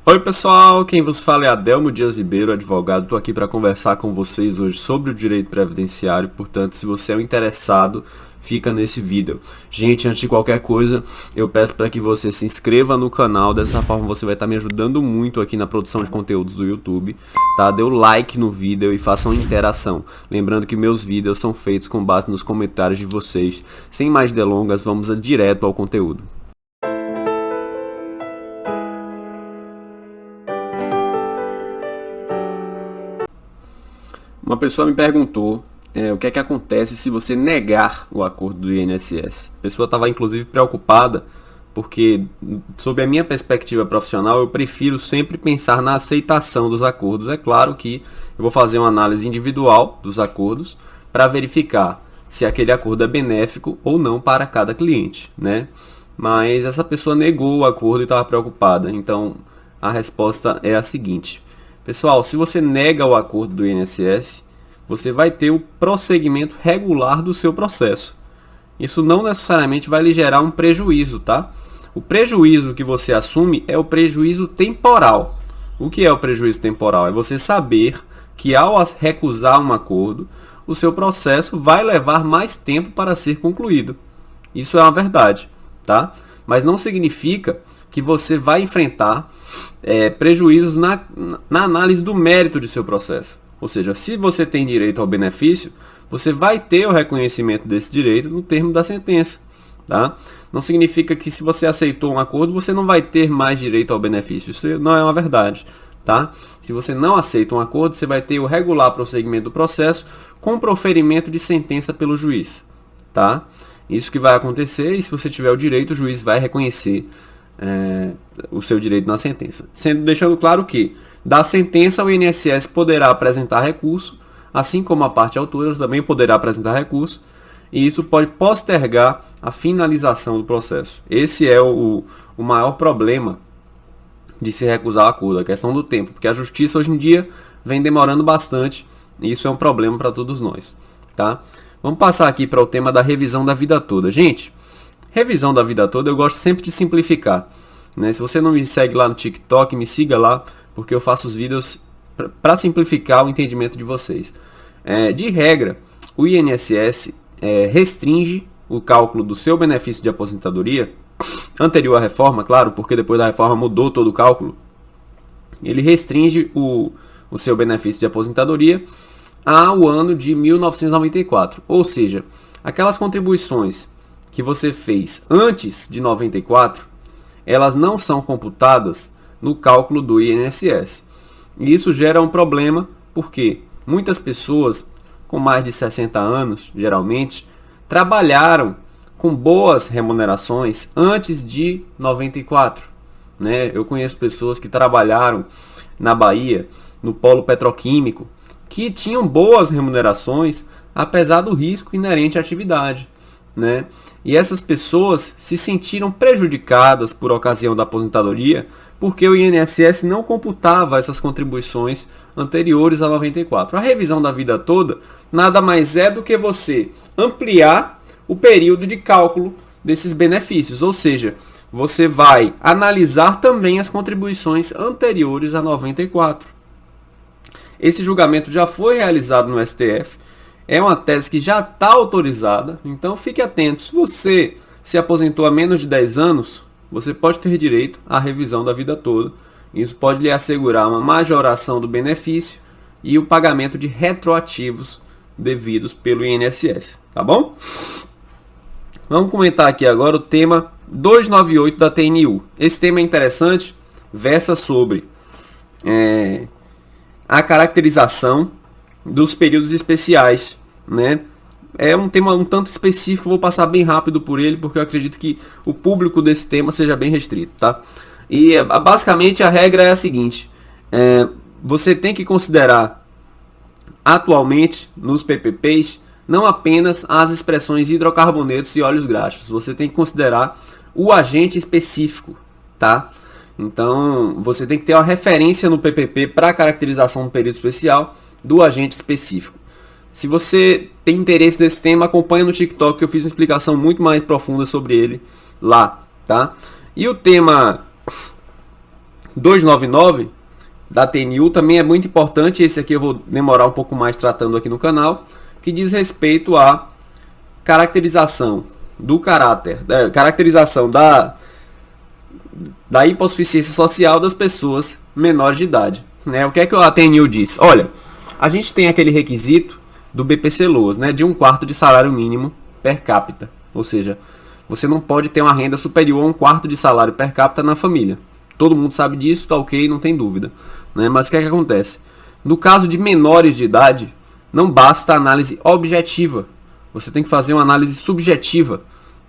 Oi pessoal, quem vos fala é Adelmo Dias Ribeiro, advogado. Estou aqui para conversar com vocês hoje sobre o direito previdenciário, portanto, se você é um interessado, fica nesse vídeo. Gente, antes de qualquer coisa, eu peço para que você se inscreva no canal, dessa forma você vai estar me ajudando muito aqui na produção de conteúdos do YouTube, tá? Dê o like no vídeo e faça uma interação. Lembrando que meus vídeos são feitos com base nos comentários de vocês. Sem mais delongas, vamos direto ao conteúdo. Uma pessoa me perguntou o que é que acontece se você negar o acordo do INSS. A pessoa estava inclusive preocupada porque, sob a minha perspectiva profissional, eu prefiro sempre pensar na aceitação dos acordos. É claro que eu vou fazer uma análise individual dos acordos para verificar se aquele acordo é benéfico ou não para cada cliente, né? Mas essa pessoa negou o acordo e estava preocupada. Então, a resposta é a seguinte. Pessoal, se você nega o acordo do INSS, você vai ter o prosseguimento regular do seu processo. Isso não necessariamente vai lhe gerar um prejuízo, tá? O prejuízo que você assume é o prejuízo temporal. O que é o prejuízo temporal? É você saber que ao recusar um acordo, o seu processo vai levar mais tempo para ser concluído. Isso é uma verdade, tá? Mas não significa que você vai enfrentar prejuízos na análise do mérito de seu processo. Ou seja, se você tem direito ao benefício, você vai ter o reconhecimento desse direito no termo da sentença. Tá? Não significa que se você aceitou um acordo, você não vai ter mais direito ao benefício. Isso não é uma verdade. Tá? Se você não aceita um acordo, você vai ter o regular prosseguimento do processo com proferimento de sentença pelo juiz. Tá? Isso que vai acontecer, e se você tiver o direito, o juiz vai reconhecer o seu direito na sentença. Deixando claro que, da sentença, o INSS poderá apresentar recurso, assim como a parte autora também poderá apresentar recurso, e isso pode postergar a finalização do processo. Esse é o maior problema de se recusar o acordo, a questão do tempo, porque a justiça hoje em dia vem demorando bastante, e isso é um problema para todos nós. Tá? Vamos passar aqui para o tema da revisão da vida toda. Gente, revisão da vida toda, eu gosto sempre de simplificar. Né? Se você não me segue lá no TikTok, me siga lá, porque eu faço os vídeos para simplificar o entendimento de vocês. De regra, o INSS restringe o cálculo do seu benefício de aposentadoria, anterior à reforma, claro, porque depois da reforma mudou todo o cálculo. Ele restringe o seu benefício de aposentadoria ao ano de 1994. Ou seja, aquelas contribuições que você fez antes de 94, elas não são computadas no cálculo do INSS. E isso gera um problema porque muitas pessoas com mais de 60 anos, geralmente, trabalharam com boas remunerações antes de 94. Né? Eu conheço pessoas que trabalharam na Bahia, no polo petroquímico, que tinham boas remunerações, apesar do risco inerente à atividade. Né? E essas pessoas se sentiram prejudicadas por ocasião da aposentadoria porque o INSS não computava essas contribuições anteriores a 94. A revisão da vida toda nada mais é do que você ampliar o período de cálculo desses benefícios, ou seja, você vai analisar também as contribuições anteriores a 94. Esse julgamento já foi realizado no STF, é uma tese que já está autorizada, então fique atento. Se você se aposentou há menos de 10 anos, você pode ter direito à revisão da vida toda. Isso pode lhe assegurar uma majoração do benefício e o pagamento de retroativos devidos pelo INSS. Tá bom? Vamos comentar aqui agora o tema 298 da TNU. Esse tema é interessante, versa sobre a caracterização dos períodos especiais, né? É um tema um tanto específico, vou passar bem rápido por ele, porque eu acredito que o público desse tema seja bem restrito, tá? E basicamente a regra é a seguinte, você tem que considerar atualmente nos PPPs não apenas as expressões hidrocarbonetos e óleos graxos, você tem que considerar o agente específico, tá? Então você tem que ter uma referência no PPP para a caracterização do período especial do agente específico. Se você tem interesse nesse tema, acompanha no TikTok, que eu fiz uma explicação muito mais profunda sobre ele lá, tá? E o tema 299 da TNU também é muito importante. Esse aqui eu vou demorar um pouco mais tratando aqui no canal, que diz respeito à caracterização do caráter, caracterização da hipossuficiência social das pessoas menores de idade, né? O que é que a TNU diz? Olha, a gente tem aquele requisito do BPC-Loas, né, de 1/4 de salário mínimo per capita, ou seja, você não pode ter uma renda superior a 1/4 de salário per capita na família. Todo mundo sabe disso, tá ok, não tem dúvida, né? Mas o que é que acontece? No caso de menores de idade, não basta a análise objetiva, você tem que fazer uma análise subjetiva,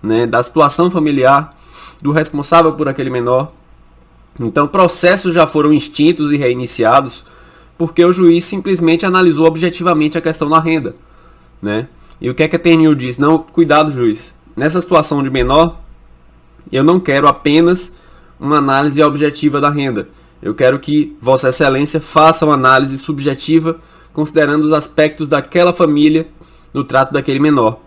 né, da situação familiar do responsável por aquele menor. Então, processos já foram extintos e reiniciados porque o juiz simplesmente analisou objetivamente a questão da renda, né? E o que é que a TNU diz? Não, cuidado, juiz. Nessa situação de menor, eu não quero apenas uma análise objetiva da renda. Eu quero que Vossa Excelência faça uma análise subjetiva, considerando os aspectos daquela família no trato daquele menor.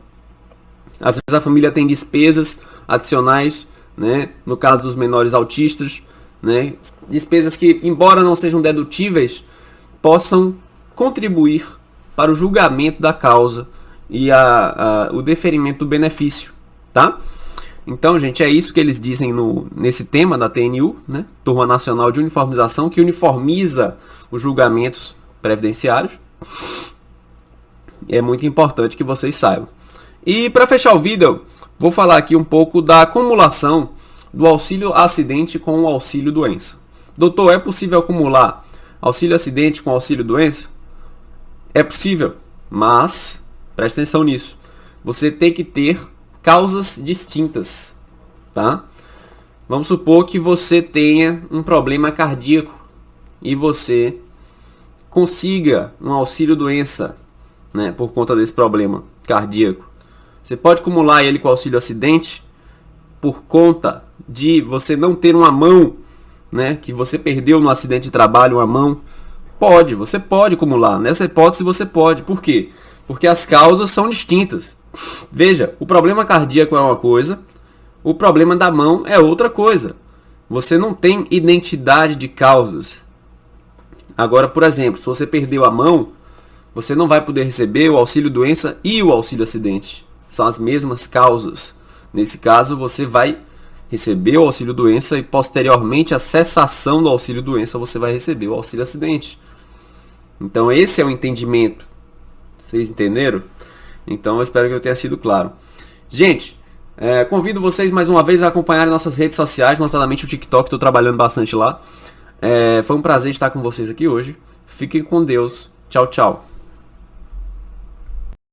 Às vezes a família tem despesas adicionais, né? No caso dos menores autistas, né? Despesas que, embora não sejam dedutíveis, possam contribuir para o julgamento da causa e o deferimento do benefício, tá? Então, gente, é isso que eles dizem nesse tema da TNU, né? Turma Nacional de Uniformização, que uniformiza os julgamentos previdenciários. É muito importante que vocês saibam. E para fechar o vídeo, vou falar aqui um pouco da acumulação do auxílio acidente com o auxílio doença. Doutor, é possível acumular auxílio acidente com auxílio doença? É possível, mas preste atenção nisso. Você tem que ter causas distintas, tá? Vamos supor que você tenha um problema cardíaco e você consiga um auxílio doença, né, por conta desse problema cardíaco. Você pode acumular ele com auxílio acidente por conta de você não ter uma mão, né, que você perdeu no acidente de trabalho, uma mão. Você pode acumular. Nessa hipótese você pode. Por quê? Porque as causas são distintas. Veja, o problema cardíaco é uma coisa, o problema da mão é outra coisa. Você não tem identidade de causas. Agora, por exemplo, se você perdeu a mão, você não vai poder receber o auxílio doença e o auxílio acidente. São as mesmas causas. Nesse caso, você vai receber o auxílio doença e posteriormente a cessação do auxílio doença você vai receber o auxílio acidente. Então esse é o entendimento. Vocês entenderam? Então eu espero que eu tenha sido claro. Gente, convido vocês mais uma vez a acompanharem nossas redes sociais, notadamente o TikTok, estou trabalhando bastante lá. Foi um prazer estar com vocês aqui hoje. Fiquem com Deus. Tchau, tchau.